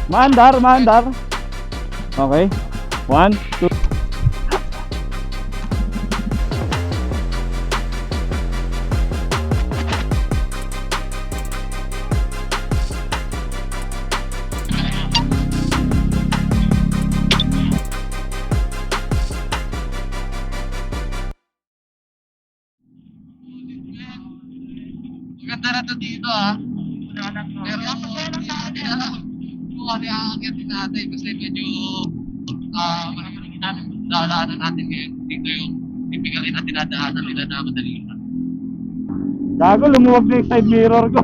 Maandar, maandar. Okay. 1, 2. Maganda na to dito Pero ako kung ano yung aakyatin natin kasi medyo marami natin dadaanan natin ngayon. Dito yung typically na dinadaanan nila na madalian. Gago, lumuwag na yung side mirror ko.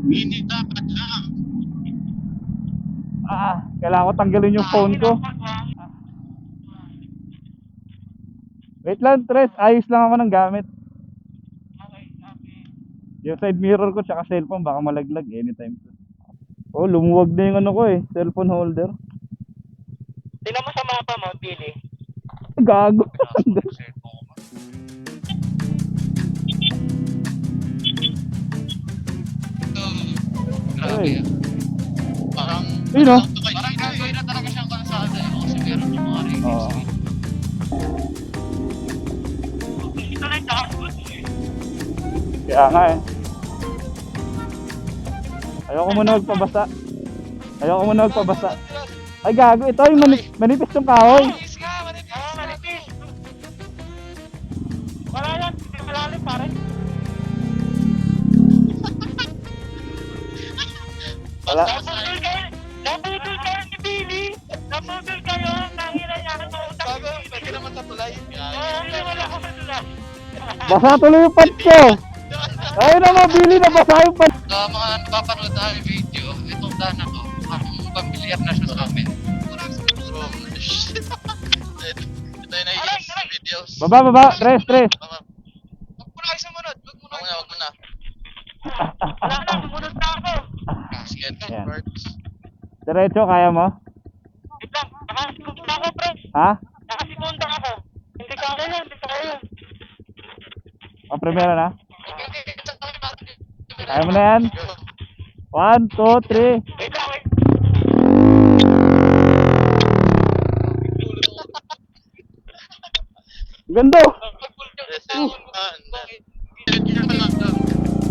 Hindi dapat lang. Kailangan ko tanggalin yung phone ko. Wait lang, Tres. Ayos lang ako ng gamit. Yung side mirror ko tsaka cellphone baka malaglag anytime. Oh, lumuwag na yung ano ko cellphone holder. Tingnan mo sa mapa mo, Billy. Gago. Grabe yan. Parang gagawin na talaga siyang kalsada kasi meron yung mga radius. Oo. Ito na yung dashboard Kaya nga Ayoko muna magpabasa. Ay gago, ito yung manipis yung kahoy. Manipis nga, manipis. Oo, malipis. Wala yan, hindi malalim pare. Wala. Napudol kayo ni Billy. Napudol kayo, nanginan niya ng utang. Bago, pwede naman sa tulay. Oo, hindi wala ko sa tulad. Basa tuloy yung pants ko. Ayun na mabili na basa yung pants. Sa mga napapanood namin video, itong daan na to, pamilyar na siya sa amin. Ito yung naiinis sa videos. Baba, Tres. Huwag mo na kayo sumunod. Huwag mo na. Wala na, sumunod na ako. Sige, Ayan. birds. Diretso, kaya mo? Wait lang, nakasikunda ako, pre. Ha? Nakasikunda ako. Hindi kaya yun. Ang primera na? Kaya mo na yan? 1, 2, 3. Wait lang, wait. Ganda.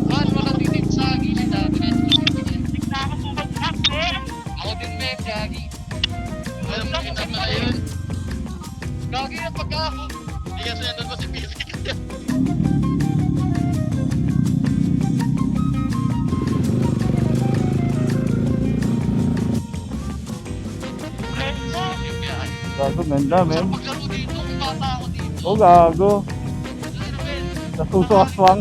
Wala titig sa gilid natin. Tignan ako bumagsak, pre. Ako din, Mem, Gagi. Alam mo kita na yun. Gagi na pagka ako. Hindi kasi nandun ko si Billy. Yung biyahe. Gago, ganda, men. Paglaro dito, kung bata ako dito. Oh, gago. Ano, men? Sa suso aswang.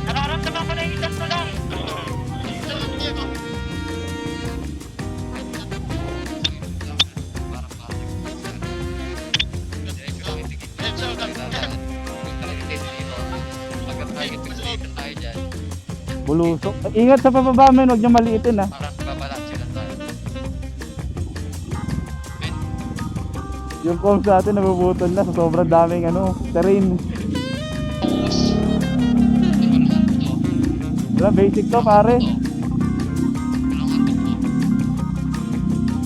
Nararamdaman ko na yung isang tulay. Bulusok. Ingat sa pababa, men. Huwag niyo maliitin, ha. Parang babalat sila tayo. Yung comms natin nabubutol na sa sobrang daming terrain. Tapos, ito ba naman ito? Wala, basic to, pare.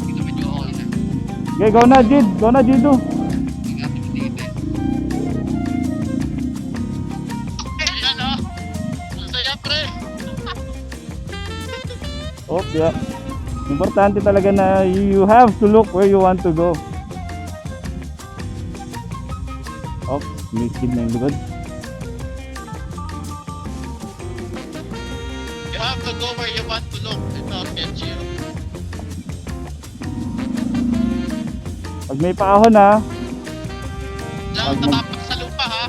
Ito medyo okay na. Okay, go na, Jid. Go na, Jido. Ingat yung dito. Ayan o. Masaya pre. Oh, yeah. Importante talaga na you have to look where you want to go. Oh, miskid na yung likod. You have to go where you want to look. Ito, I'll catch you. Pag may paahon ha, Walang tatapak sa lupa ha.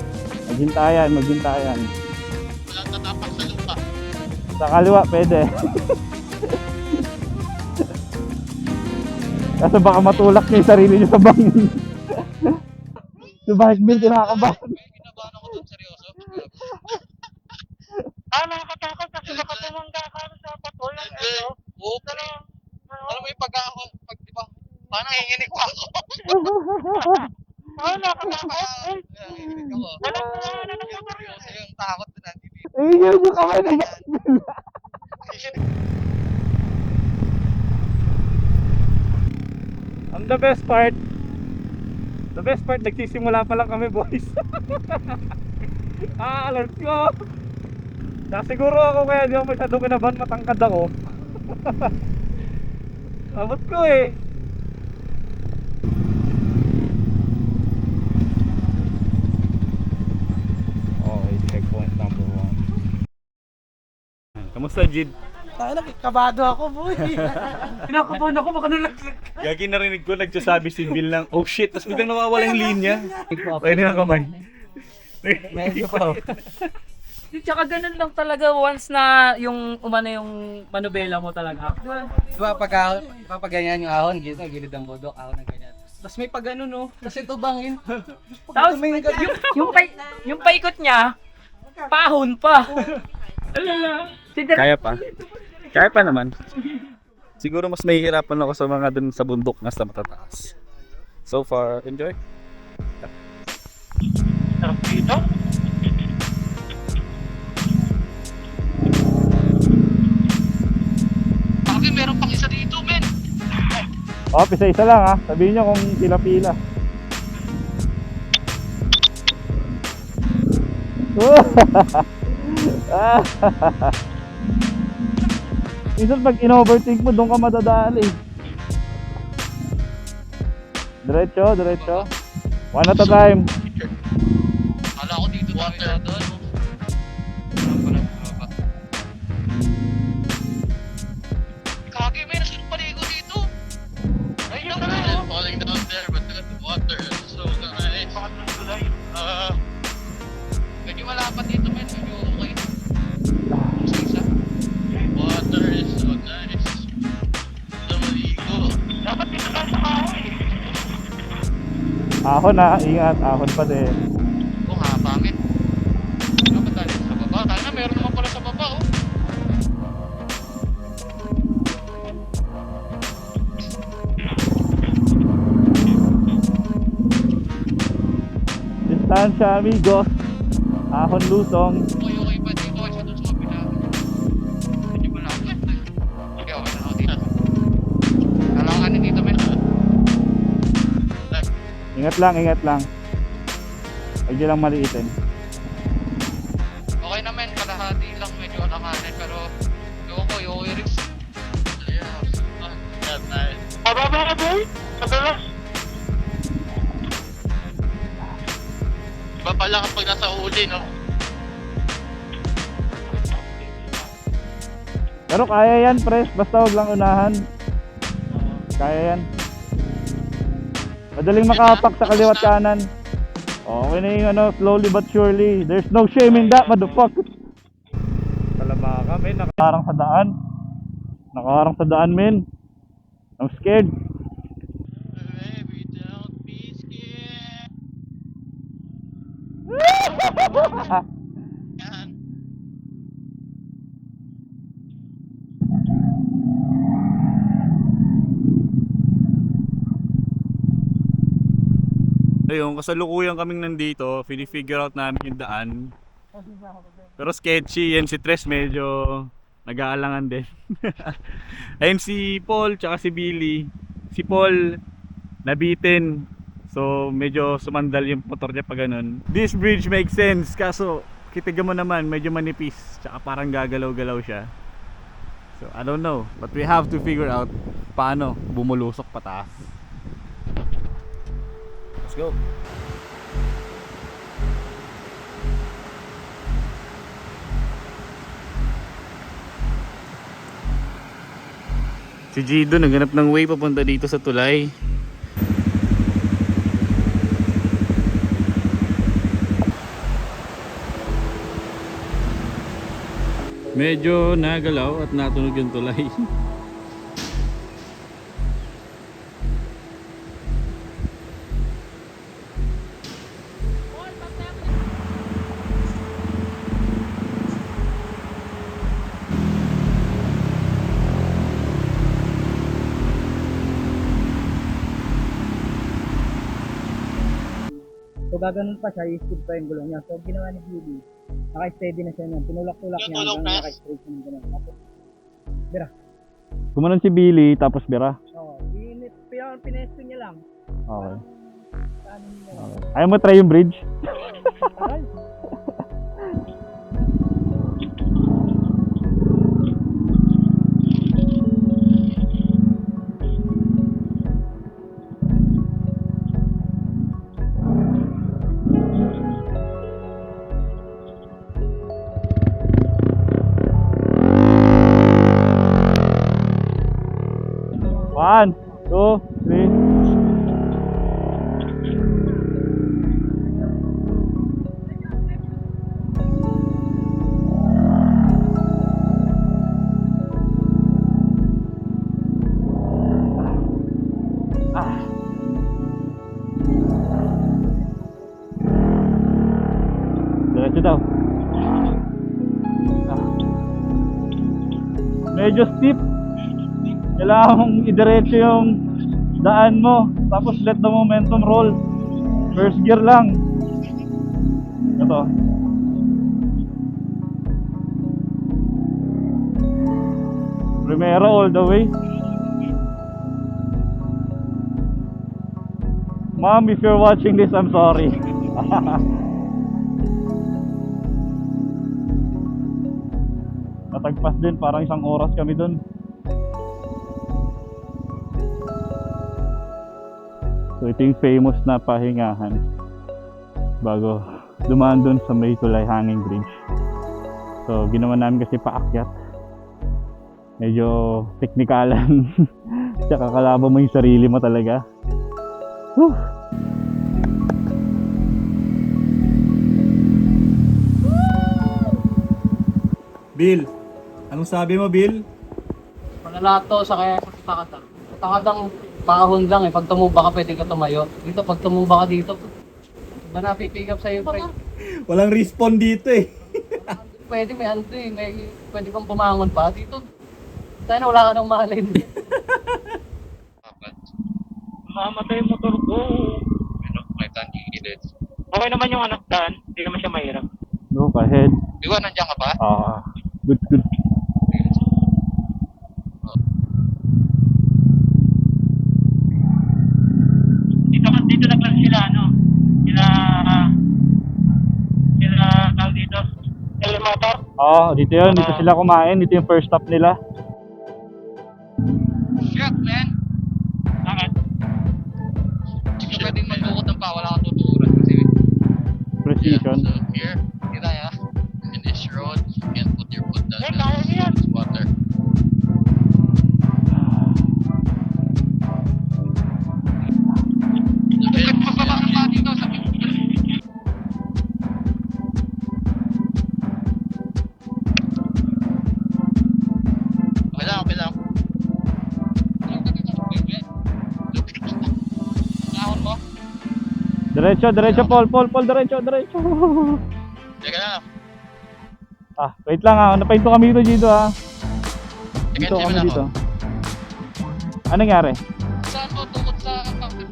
maghintayan. Walang tatapak sa lupa. Sa kaliwa, pwede. Kasi baka matulak niyo yung sarili niyo sa bangin. Sa bike bill, kinakabahan. May kinabahan ako doon, seryoso. Nakakatakot kasi baka tumangga ka sa patol. Oo, pre. Alam mo yung pag-ahon, di ba? Parang nanginginig ko ako. Nakakatakot. Nanginginig ako. Wala na Seryoso yung takot na nandito. Ayun yung kamay na bike bill. the best part, nagsisimula pa lang kami, boys. Alert ko. Siguro ako kaya di ako masyadong kinabahan, matangkad ako. Abot ko eh. Okay, checkpoint number 1. Kamusta, Jid? Kabado ako, boy. Kinakabahan ako, baka nalaglag. Gagi, narinig ko, nagsasabi si Bill ng, oh shit, tapos biglang nawawala yung linya. Pwede na kamay. Medyo pa. Tsaka ganun lang talaga once na yung umano yung manubela mo talaga. Diba, pag ganyan yung ahon, gilid ang budok, ahon ng ganyan. Tapos may pag ano, no? Kasi tubangin. Tapos yung paikot niya, pahon pa. Kaya pa. Kaya pa naman. Siguro mas mahihirapan ako sa mga dun sa bundok na sa matataas. So far, enjoy. Sarap dito. Bakit meron pang isa dito, men? Oh, isa-isa lang ha. Sabihin nyo kung pila-pila. Minsan pag in-overtake mo, doon ka madadali. Diretso. One at a time. Kala ko dito water doon. Kagi, may nasa paligo dito. Ay, no, falling down there, but look at the water. It's so nice. Medyo malapad dito, men. Medyo okay. Isa-isa. Water is so nice. Sa maligo. Dapat dito tayo sa kahoy. Ahon na, ingat. Ahon pa din. Oo nga, pangit. Ano ba tayo sa baba? Tayo na, meron naman pala sa baba, oh. Distansya, amigos. Ahon lusong. Okay pa dito kasi doon sa kabila. Medyo malapit. Okay, okay na ako dito. Kailangan dito, men. Ingat lang. Huwag nyo lang maliitin. Okay naman, kalahati lang medyo alanganin, pero yung risk. Yeah, that's nice. Pababa ka, boy. Madalas. Iba pala kapag nasa huli, no? Pero kaya yan, pres. Basta huwag lang unahan. Kaya yan. Madaling makapak sa kaliwat kanan. Okay na yung ano, slowly but surely. There's no shame in that, motherfucker. Talaba ka, men. Nakaharang sa daan, men. I'm scared. Baby, don't be scared. Yan. Ayun, kasalukuyan kaming nandito, figure out namin yung daan. Pero sketchy, yan si Tres medyo nag-aalangan din. Ayun si Paul tsaka si Billy. Si Paul nabitin. So medyo sumandal yung motor niya pa ganun. This bridge makes sense kaso kitiga mo naman medyo manipis tsaka parang gagalaw-galaw siya. So I don't know, but we have to figure out paano bumulusok pataas. Let's go. Si Gido naghanap ng way papunta dito sa tulay. Medyo nagalaw at natunog yung tulay. So gaganon pa siya, i-skid pa yung gulong niya. So ginawa ni Billy, naka-steady na siya nun. Tinulak-tulak niya hanggang naka-straight siya ng ganun. Tapos, bira. Kumanon si Billy tapos bira. Oo, init. Pero parang pinesto niya lang. Okay. Ano nila. Okay. Ayaw mo try yung bridge? Tagal. One, two, three. Diretso daw. Medyo steep. Kailangan mong idiretso yung daan mo. Tapos let the momentum roll. First gear lang. Ito. Primera all the way. Mom, if you're watching this, I'm sorry. Natagpas din, parang isang oras kami dun. So ito yung famous na pahingahan bago dumaan dun sa may tulay hanging bridge. So ginawa namin kasi paakyat. Medyo teknikalan. Tsaka kalaban mo yung sarili mo talaga. Whew. Bill, anong sabi mo, Bill? Panalato sa kaya sa takatang. Takatang pakahon lang eh. Pag tumumba ka, pwede ka tumayo. Dito, pag tumumba ka dito, ba napipick up sa'yo, pre? Walang respawn dito eh. Pwede, may ano eh. Pwede kang pumangon pa. Dito, sana wala ka nang mahalin. Mamatay yung motor ko. Ano, may tangkilid. Okay naman yung anak daan. Hindi naman siya mahirap. Look ahead. Diwa, nandiyan ka ba? Good, good. Dito na lang sila, ano? Sila, tawag dito. Elevator. Dito yun. Dito sila kumain. Dito yung first stop nila. Shit, man! Bakit? Hindi ka pwedeng magtukot ng pa, wala kang tutukuran kasi. Precision. So here, kita ya. In this road, you can put your foot down. Kaya niya yan. It's water. Magpapabaka pa dito sa okay lang, okay lang. Nakahon mo? Diretso, Paul, diretso. Teka lang. Wait lang napahinto kami dito, Gido Teka, Dito sino kami na dito. ako? Anong nangyari? Saan mo tukot sa counter?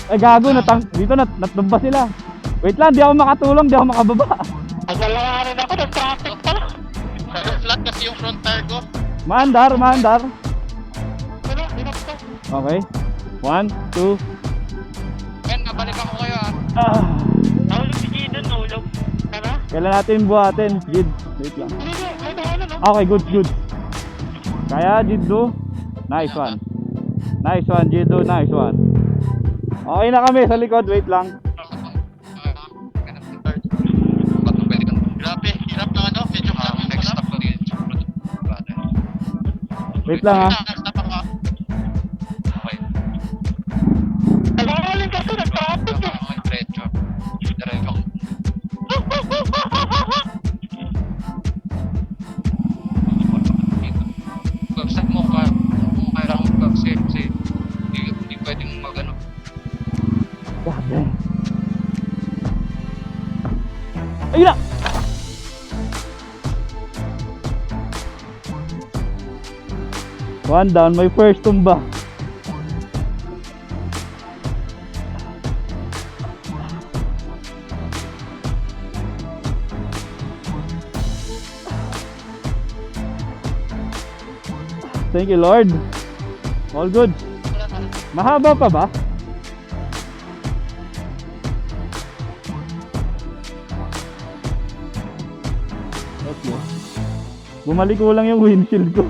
Ay gago, dito natumba sila. Wait lang, di ako makatulong, di ako makababa. Nagalawa rin ako ng traffic pala. Flat kasi yung front tire ko. Maandar. Pero, hirap ko. Okay. 1, 2. Men, nabalik ako kayo Nahulog si Gideon, nahulog. Tara? Kailan natin buhatin, Gid? Wait lang. Hindi, may nahalan, no? Okay, good. Kaya, Jiddo. Nice one, Jiddo. Nice one. Okay na kami sa likod. Wait lang. Grabe, hirap na ano, medyo next stop ko din. Wait lang Next stop ako. Okay. Naghahalin kasi ng traffic eh. Okay, diretso. Diretso. Website mo ka, kung kailangan mo kasi hindi pwedeng mag-ano. God damn. Ayun na! One down, my first tumba. Thank you, Lord. All good. Mahaba pa ba? Okay. Bumalik ko lang yung windshield ko.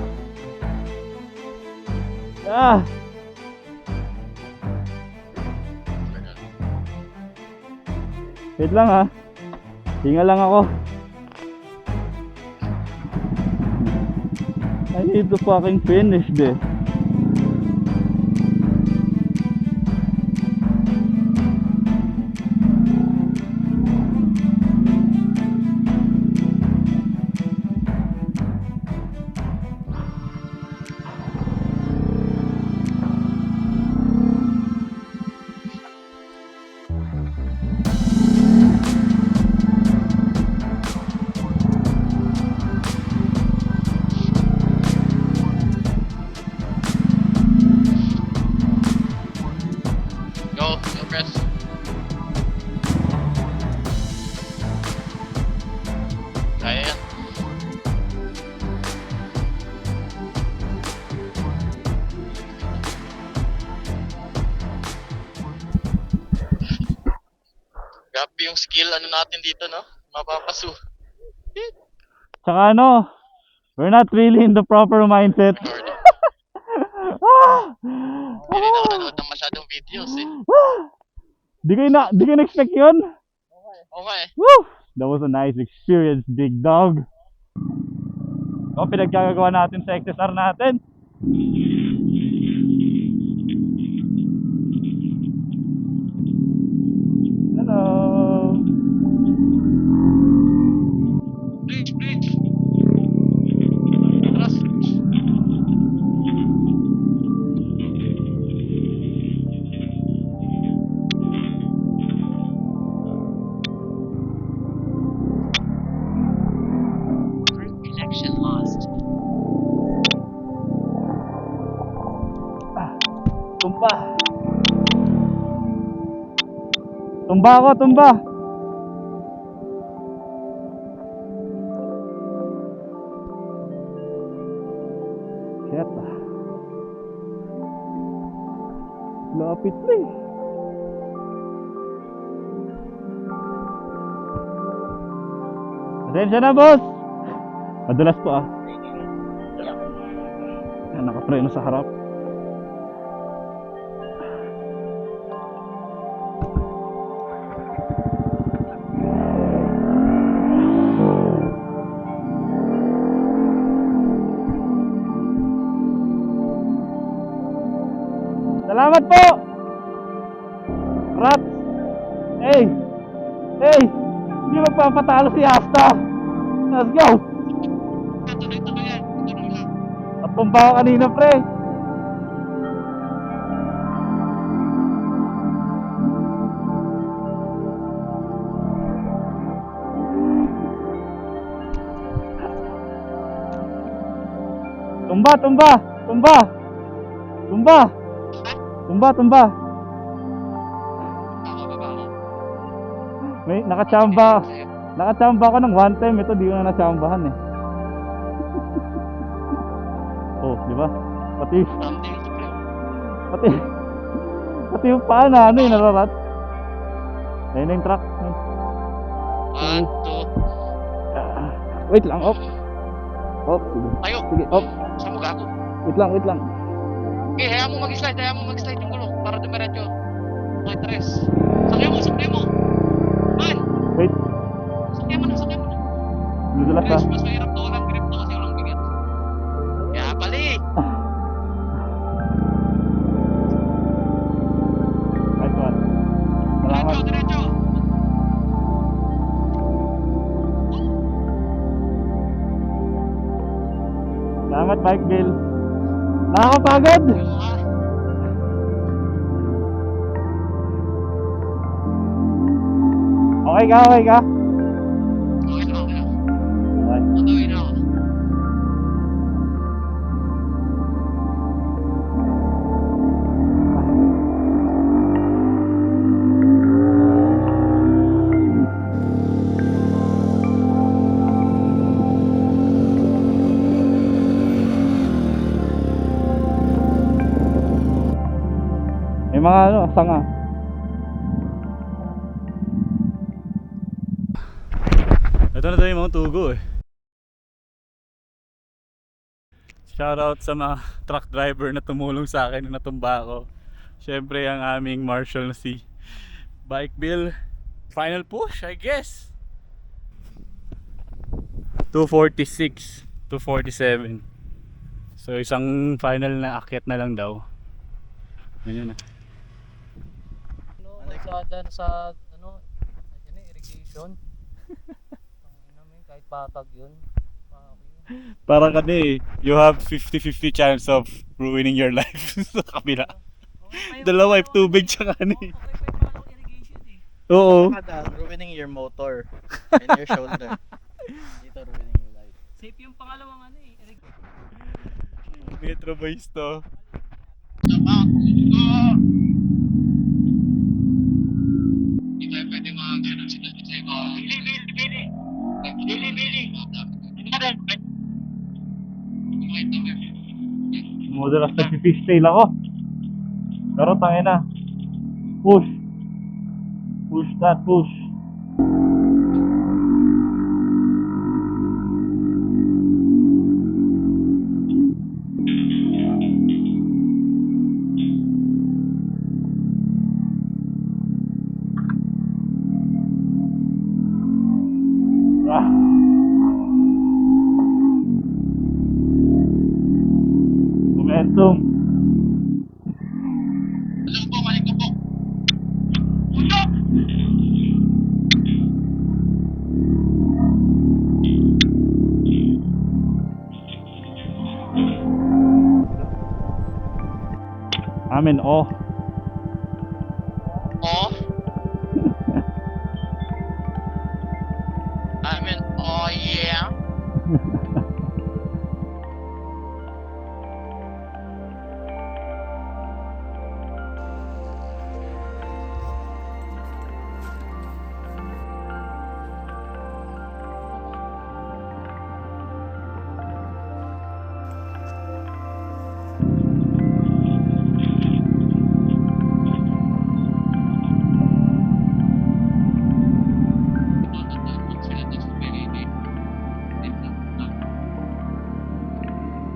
Ah! Wait lang ha. Hinga lang ako. I need to fucking finish this. Go, press. Kaya yan. Grabe yung skill ano natin dito, no? Mapapasu. Tsaka ano, we're not really in the proper mindset. Hindi rin ako nanood ng masyadong videos eh. Di ko na-expect yun. Okay. Woo! That was a nice experience, big dog. O, pinagkagagawa natin sa XSR natin. Hello. Bridge. Atras. Connection lost. Tumba. Tumba ako, tumba. Shit. Lapit na eh. Atensya na, boss. Madulas po ah. Nakapreno sa harap. Salamat po! Rats! Hey! Hey! Hindi magpapatalo si Asta! Let's go! Tuloy yan. Tuloy lang. Napumba ako kanina, pre! Tumba! Tumba! Tumba! Tumba! Tumba! Tumba! Ako, baba ako. May nakachamba. Nakachamba ako ng one time. Ito di ko na nachambahan eh. Oh, di ba? Pati Something to play. pati pati yung paa na ano eh, nararat. Ayun na yung truck. 1, 2. Wait lang, op. Op, sige. Tayo. Sige, op. Saan mo gago? Wait lang, wait lang. Okay, hayaan mo mag-slide yung gulo para dumiretso. Okay, tres. Sakyan mo. Man! Wait, Sakyan mo na. nadulas Tres, pa. mas mahirap to walang grip to kasi walang bigat. Kaya pali! Nice one. Salamat. Diretso! Salamat, Bike Bill. Nakakapagod. Okay ka, okay ka? Okay na. Okay. Matawin na ako. May mga ano, sanga. Ito na tayo yung mga tugo eh. Shoutout sa mga truck driver na tumulong sa akin na natumba ako. Siyempre ang aming marshal na si Bike Bill. Final push, I guess. 246, 247. So isang final na akyat na lang daw. Ganyan na. Sa ano, irrigation. Kahit patag yun. Parang kani, you have 50-50 chance of ruining your life sa kabila. Dalawa, if tubig tsaka ano eh. Oo. Ruining your motor and your shoulder. Dito ruining your life. Safe yung pangalawang ano eh. Metro boys to. Hindi tayo pwede mga ganun sila sa iba. Bili. Madalas nag-fish tail ako. Pero tangin na. Push. Push that, push. Ah. Momentum. Balik ko po. Amen, oh. Oh? I mean, oh yeah.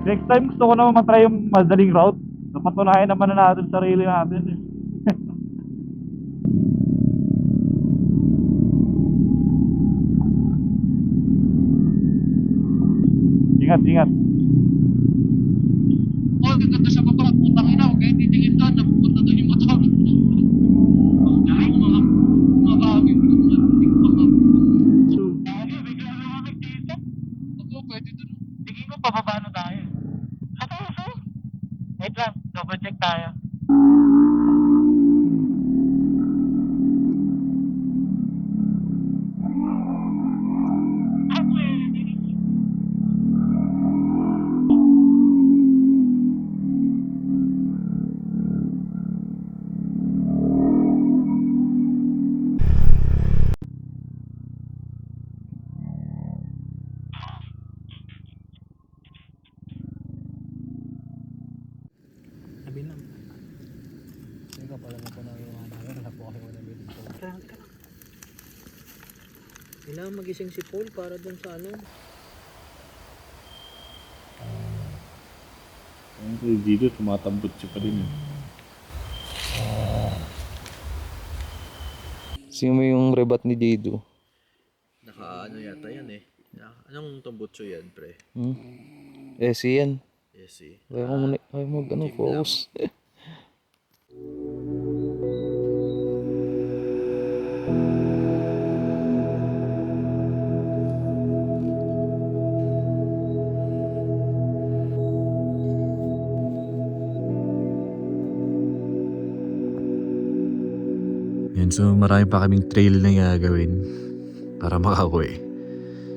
Next time gusto ko naman matry yung madaling route. Napatunayan naman na natin sarili natin. Ingat, ingat. Oh, ganda sa baba. Putang ina, huwag kayo titingin doon. Napupunta doon yung motor. Dahil mga kami. Ako, pwede doon. Tingin ko pababa na tayo. Wait lang, double check tayo. Kailangan magising si Paul para dun sa ano. Ang dito, tumatambot siya pa rin. Sino mo yung rebat ni Dido? Naka ano yata yan eh. Anong tambutso yan, pre? SE yan. SE. Kaya mo mag ano, focus. Yan, so marami pa kaming trail na gagawin para makauwi.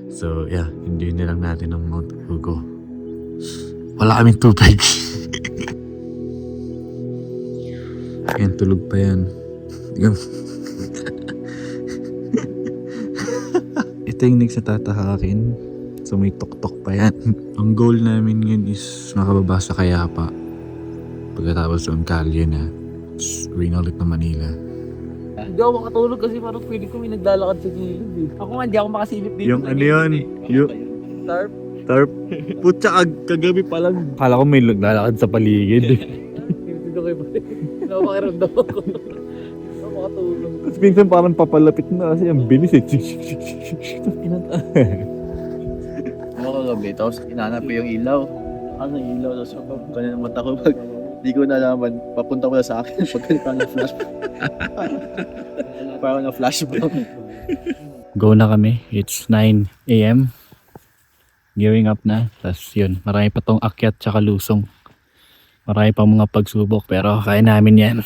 So yeah, enjoy na lang natin ang Mount Hugo. Wala kaming tubig. Yan, tulog pa yan. Ito yung next na tatahakin. So may tok-tok pa yan. Ang goal namin ngayon is makababa sa Kayapa. Pagkatapos yung kalye na. Uwi na ulit ng Manila. Hindi ako makatulog kasi parang pwede ko may naglalakad sa gilid eh. Ako nga hindi ako makasilip dito. Yung ano yun? Yung Tarp. tarp. Putsa, kagabi pa lang. Akala ko may naglalakad sa paligid. Dito kayo ba? Napakiramdam ako. Hindi ako makatulog. Tapos minsan parang papalapit na kasi ang bilis eh. Ano kagabi, tapos inanap ko yung ilaw. Ano yung ilaw, tapos kanina mata ko pag di ko nalaman, papunta ko na sa akin pag parang na-flash. Parang na-flash ba? Go na kami. It's 9 AM. Gearing up na. Tapos yun, marami pa tong akyat tsaka lusong. Marami pa mga pagsubok pero kaya namin yan.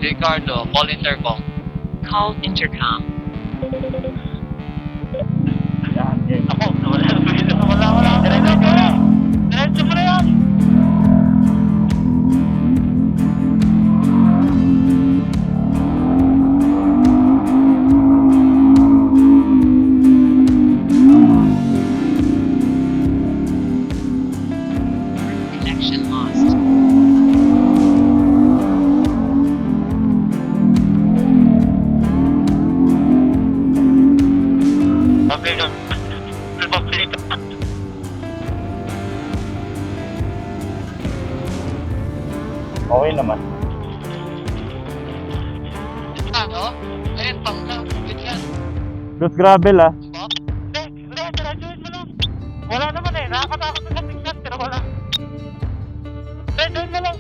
Ricardo, call intercom. Call intercom. Ako, wala. Diretso mo na yan. Connection lost. Okay naman. Ano? Ayun, pangka. Ganyan. Dos gravel ah. Diretsuhin mo lang. Wala naman eh. Nakakatakot na sa tingnan pero wala. Diretsuhin mo lang.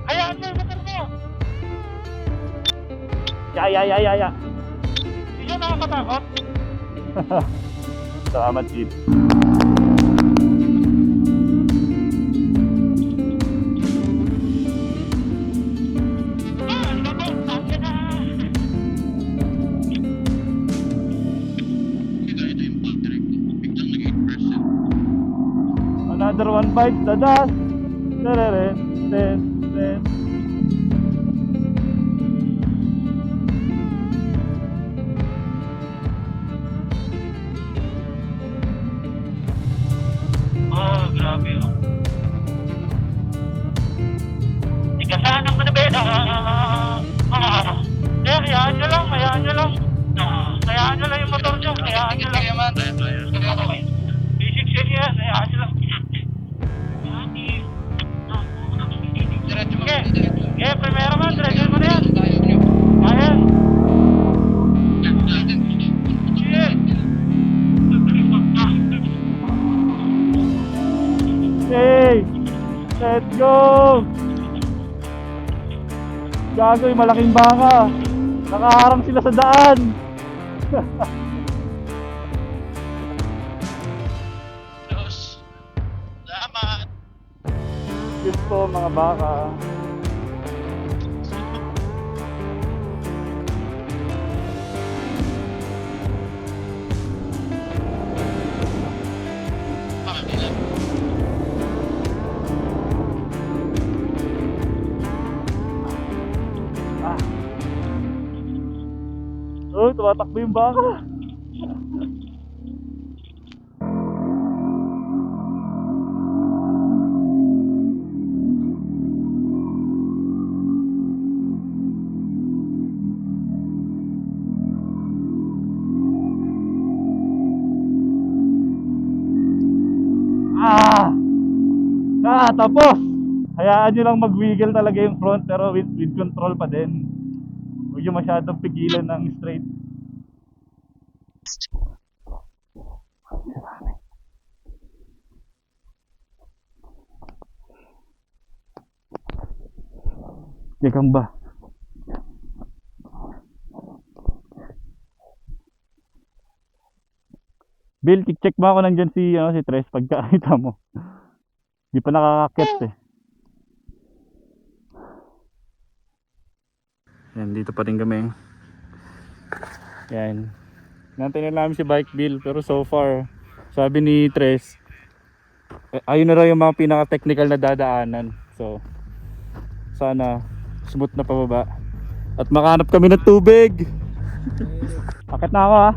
Hayaan mo yung motor mo. Ya. Hindi siya nakakatakot. Salamat, Chief. Ano ba? Sabi na. Ito yung ball direct. Biglang nag-8%. Another one bite, dadas. Ten. Grabe oh. Ikasahan mo na ba? Hayaan nyo lang. Hayaan nyo lang yung motor nyo. Hayaan nyo lang. Basic siya yan. Hayaan nyo lang. Diretso mo. Okay, primera man. Diretso mo na yan. Ayan. Shit. Hey! Let's go! Gagoy, malaking baka. Nakaharang sila sa daan. Salamat. Yun po mga baka. Oh, tumatakbo yung baka. Tapos! Hayaan nyo lang mag-wiggle talaga yung front pero with control pa din. Huwag yung masyadong pigilan ng straight. Dekang ba? Bill, check mo ako nandyan si Tres pagkakita mo. Di pa nakakakit eh. Yan, dito pa rin kami. Yan. Nantayin na namin si Bike Bill pero so far, sabi ni Tres, ayun na raw yung mga pinaka-technical na dadaanan. So, sana smooth na pababa. At makahanap kami ng tubig. Akit na ako ha.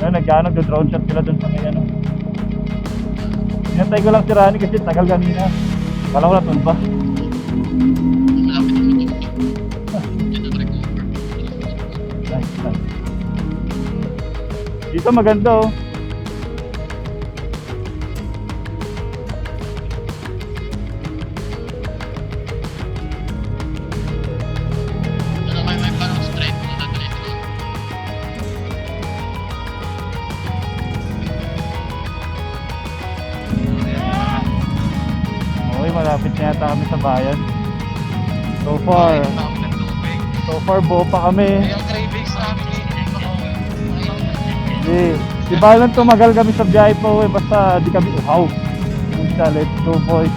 Ayun, nag-drone shot sila dun sa may ano. Hinantay ko lang si Rani kasi tagal kanina. Kala ko natumba. Malapit na ito. Yan ang recover. Nice, nice. Dito maganda oh. Ano, may parang straight na diretso. Okay, malapit na yata kami sa bayan. So far, Tawag ng tubig. buo pa kami. Yung cravings namin Di ba lang tumagal kami sa biyahe pa uwi, basta di kami uhaw. Yun siya, let's go boys.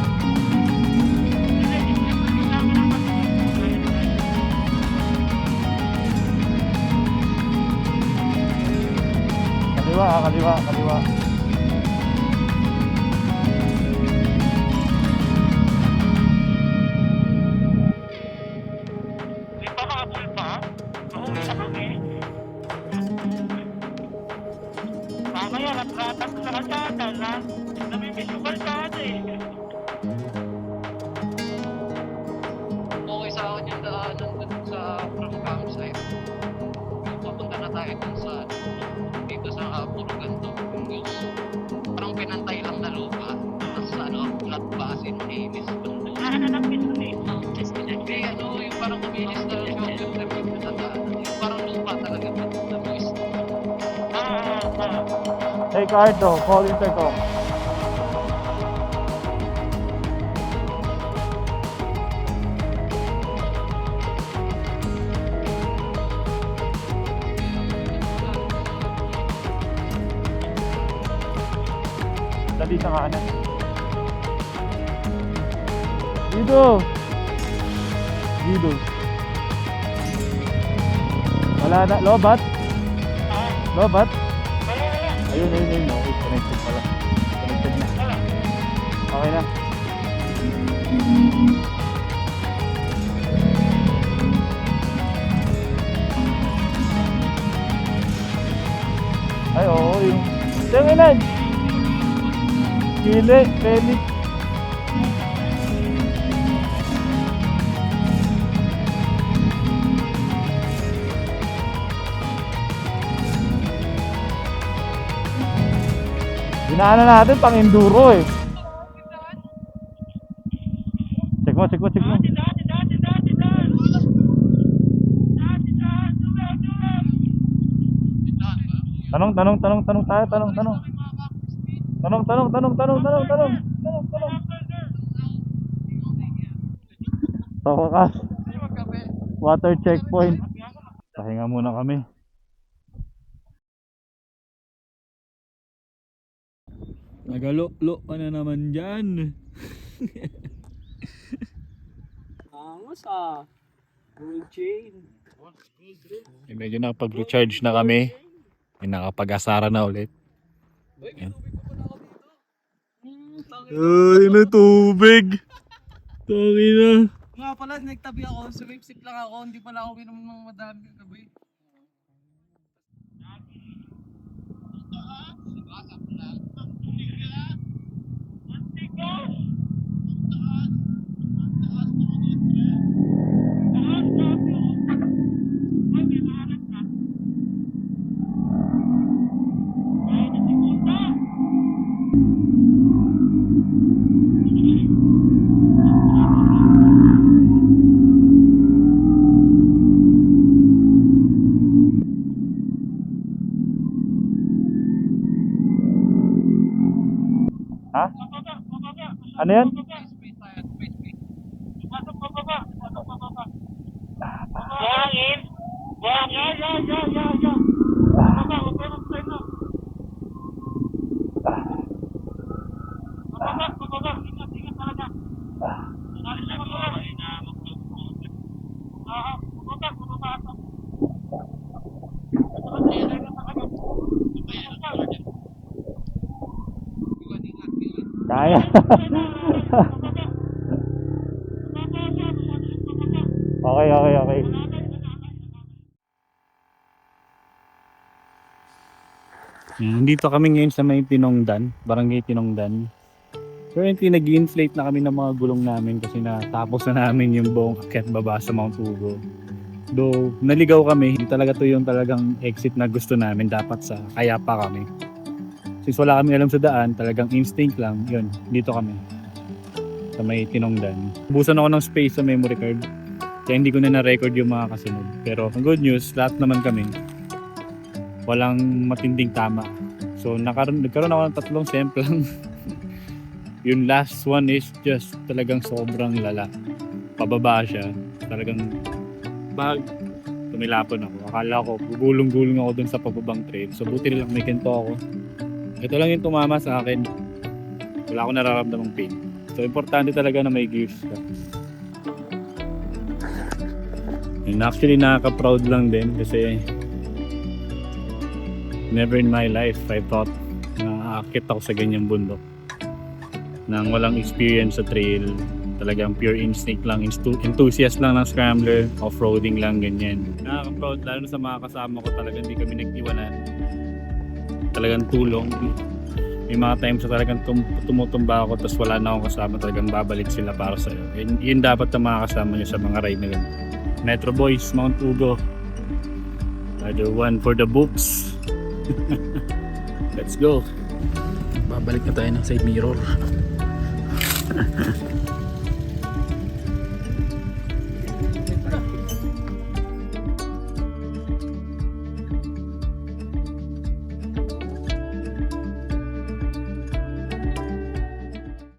Kaliwa. Di pa makapul pa? Uuwi na kami. Mamaya, ratratang sa kalsada na namimiss yung kalsada eh. Okay sa akin yung daanan dun sa from campsite. Pupunta na tayo dun sa dito sa Puruganto. Yung parang pinantay lang na lupa. Tapos flat basin, mainis. Nahanap ito eh. Hindi, yung parang kumilis na yung trip sa daanan. Yung parang lupa talaga na moist. Hey Cardo, call intercom. Dali sa kanan. Guido! Wala na, lobat? Lobat? Ayun. Okay, connected pala. Connected na. Okay na. Ay, oo, yung... Tinginan! Kili, Felix. Dinaanan natin pang enduro eh. Check mo. Tanong tayo, tanong. Sa wakas, water checkpoint. Pahinga muna kami. Nagalo-lo ka na naman dyan. Angas ah. Gold chain. Medyo nakapag-recharge na kami. May nakapag-asara na ulit. Ayan. Ay, na tubig. Tangi na. Nga pala, nagtabi ako. Sumipsip lang ako. Hindi pala ako minom ng madami gabi. Ha? Ano yan? Buhangin! Buhangin! Kaya. Okay. Dito kami ngayon sa may Tinongdan, Barangay Tinongdan. Currently, nag-inflate na kami ng mga gulong namin kasi natapos na namin yung buong akyat baba sa Mount Ugo. Though, naligaw kami, hindi talaga to yung talagang exit na gusto namin. Dapat sa Kayapa kami. Since wala kami alam sa daan, talagang instinct lang, yun, dito kami. Sa may Tinongdan. Busan ako ng space sa memory card. Kaya hindi ko na na-record yung mga kasunod. Pero ang good news, lahat naman kami walang matinding tama. So nagkaroon ako ng 3 semplang. Yung last one is just talagang sobrang lala. Pababa siya. Talagang tumilapon ako. Akala ko gugulong-gulong ako dun sa pababang trail. So buti nilang may kento ako. Ito lang yung tumama sa akin. Wala akong nararamdamang pain. So importante talaga na may gears ka. And actually nakaka-proud lang din kasi never in my life I thought na aakit ako sa ganyang bundok nang walang experience sa trail. Talagang pure instinct lang, enthusiast lang ng scrambler, off-roading lang, ganyan. Nakaka-proud lalo na sa mga kasama ko, talagang hindi kami nag-iwanan. Talagang tulong. May mga times na talagang tumutumba ako tapos wala na akong kasama, talagang babalik sila para sa'yo. Yun dapat na mga kasama nyo sa mga ride na ganun. Metro Boys, Mount Ugo. Other one for the books. Let's go. Babalik na tayo ng side mirror.